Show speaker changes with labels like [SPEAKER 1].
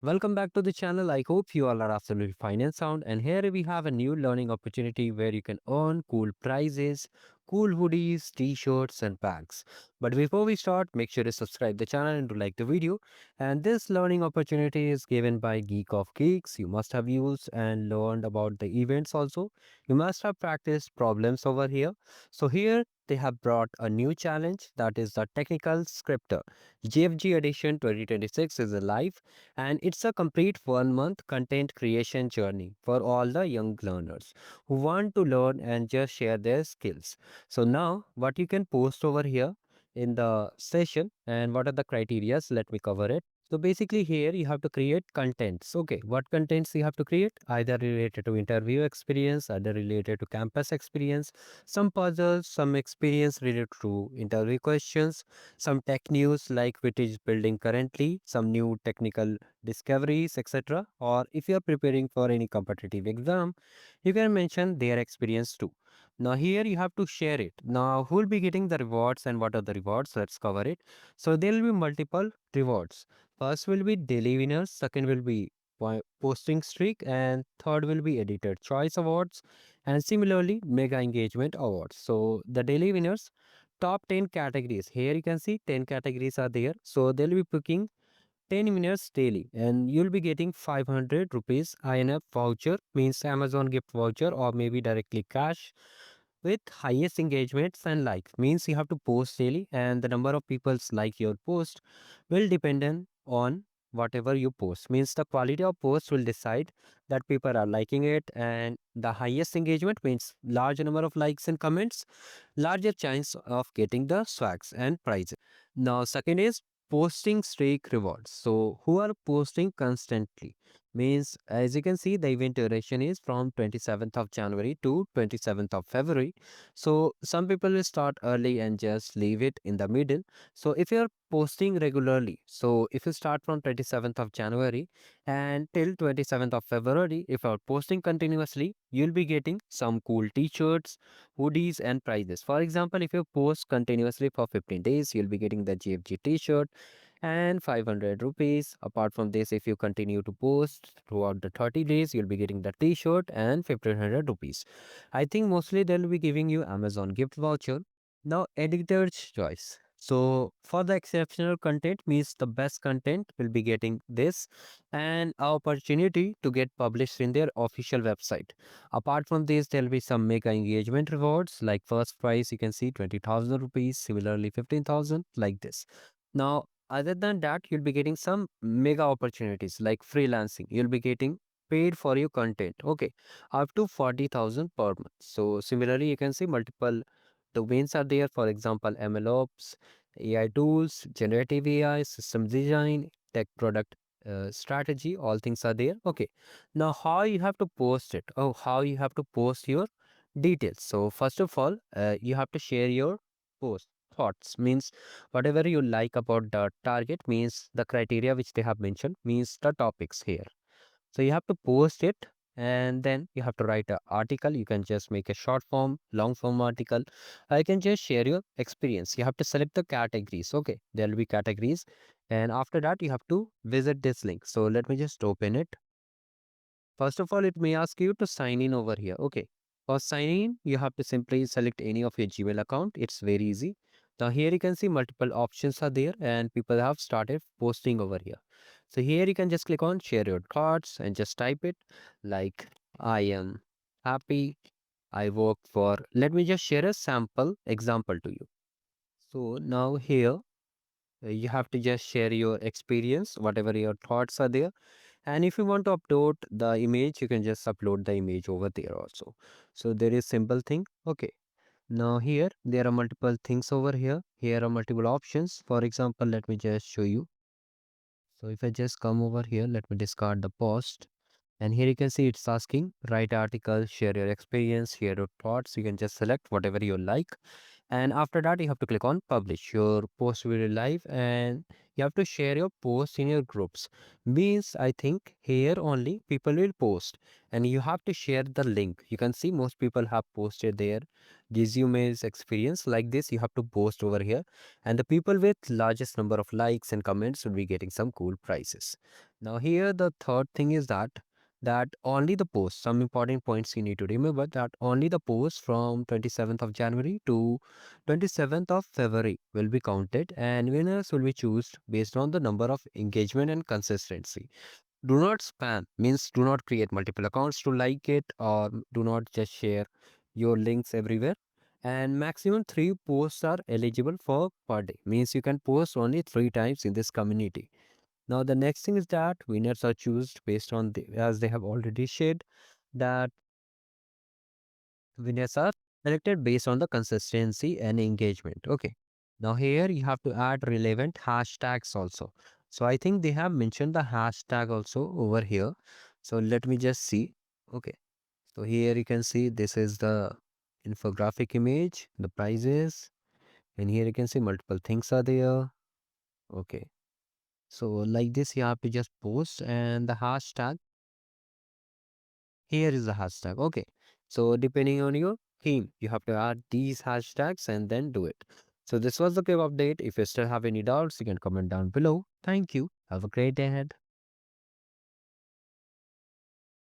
[SPEAKER 1] Welcome back to the channel. I hope you all are absolutely fine and sound. And here we have a new learning opportunity where you can earn cool prizes, cool hoodies, t-shirts and bags. But before we start, make sure to subscribe the channel and to like the video. And this learning opportunity is given by Geek of Geeks. You must have used and learned about the events also. You must have practiced problems over here. So here they have brought a new challenge, that is the technical scripter. GFG edition 2026 is alive, and it's a complete 1 month content creation journey for all the young learners who want to learn and just share their skills. So now what you can post over here in the session and what are the criterias, let me cover it. So basically here you have to create contents. Okay, what contents you have to create? Either related to interview experience, either related to campus experience, some puzzles, some experience related to interview questions, some tech news like which is building currently, some new technical discoveries, etc. Or if you are preparing for any competitive exam, you can mention their experience too. Now here you have to share it. Now who will be getting the rewards and what are the rewards? Let's cover it. So there will be multiple rewards. First will be daily winners, second will be posting streak, and third will be editor choice awards, and similarly mega engagement awards. So the daily winners, top 10 categories. Here you can see 10 categories are there. So they'll be picking 10 minutes daily and you'll be getting 500 rupees INF voucher, means Amazon gift voucher, or maybe directly cash with highest engagements and likes, means you have to post daily and the number of people's like your post will depend on whatever you post, means the quality of post will decide that people are liking it, and the highest engagement means large number of likes and comments, larger chance of getting the swags and prizes. Now second is posting streak rewards. So who are posting constantly, means as you can see the event duration is from 27th of January to 27th of February. So some people will start early and just leave it in the middle. So if you're posting regularly, so if you start from 27th of January and till 27th of February, if you're posting continuously, you'll be getting some cool t-shirts, hoodies and prizes. For example, if you post continuously for 15 days, you'll be getting the GFG t-shirt and 500 rupees. Apart from this, if you continue to post throughout the 30 days, you'll be getting the t-shirt and 1500 rupees. I think mostly they'll be giving you Amazon gift voucher. Now editor's choice. So for the exceptional content, means the best content will be getting this and opportunity to get published in their official website. Apart from this, there'll be some mega engagement rewards, like first prize you can see 20,000 rupees, similarly 15,000, like this. Now other than that, you'll be getting some mega opportunities like freelancing. You'll be getting paid for your content. Okay, up to 40,000 per month. So similarly, you can see multiple domains are there. For example, MLOps, AI tools, generative AI, system design, tech product strategy, all things are there. Okay, now how you have to post it? Oh, how you have to post your details. So first of all, you have to share your post thoughts, means whatever you like about the target, means the criteria which they have mentioned, means the topics here. So you have to post it and then you have to write an article. You can just make a short form, long form article. I can just share your experience. You have to select the categories. Okay, there will be categories. And after that, you have to visit this link. So let me just open it. First of all, it may ask you to sign in over here. Okay. For signing in, you have to simply select any of your Gmail account. It's very easy. Now here you can see multiple options are there and people have started posting over here. So here you can just click on share your thoughts and just type it like I am happy. I work for, let me just share a sample example to you. So now here you have to just share your experience, whatever your thoughts are there, and if you want to upload the image, you can just upload the image over there also. So there is simple thing. Okay, now here there are multiple things over here. Here are multiple options. For example, let me just show you. So if I just come over here, let me discard the post, and here you can see it's asking write article, share your experience, share your thoughts. You can just select whatever you like, And after that, you have to click on publish. Your post will be live and you have to share your post in your groups. Means I think here only people will post and you have to share the link. You can see most people have posted their resumes experience like this. You have to post over here and the people with largest number of likes and comments will be getting some cool prizes. Now here the third thing is that only the post, some important points you need to remember, that only the post from 27th of January to 27th of February will be counted and winners will be chosen based on the number of engagement and consistency. Do not spam, means do not create multiple accounts to like it, or do not just share your links everywhere. And maximum 3 posts are eligible for per day, means you can post only 3 times in this community. Now the next thing is that winners are chosen based on as they have already shared that winners are selected based on the consistency and engagement. Okay. Now here you have to add relevant hashtags also. So I think they have mentioned the hashtag also over here. So let me just see. Okay. So here you can see this is the infographic image, the prices, and here you can see multiple things are there. Okay. So like this you have to just post and the hashtag. Here is the hashtag. Okay. So depending on your theme, you have to add these hashtags and then do it. So this was the quick update. If you still have any doubts, you can comment down below. Thank you. Have a great day ahead.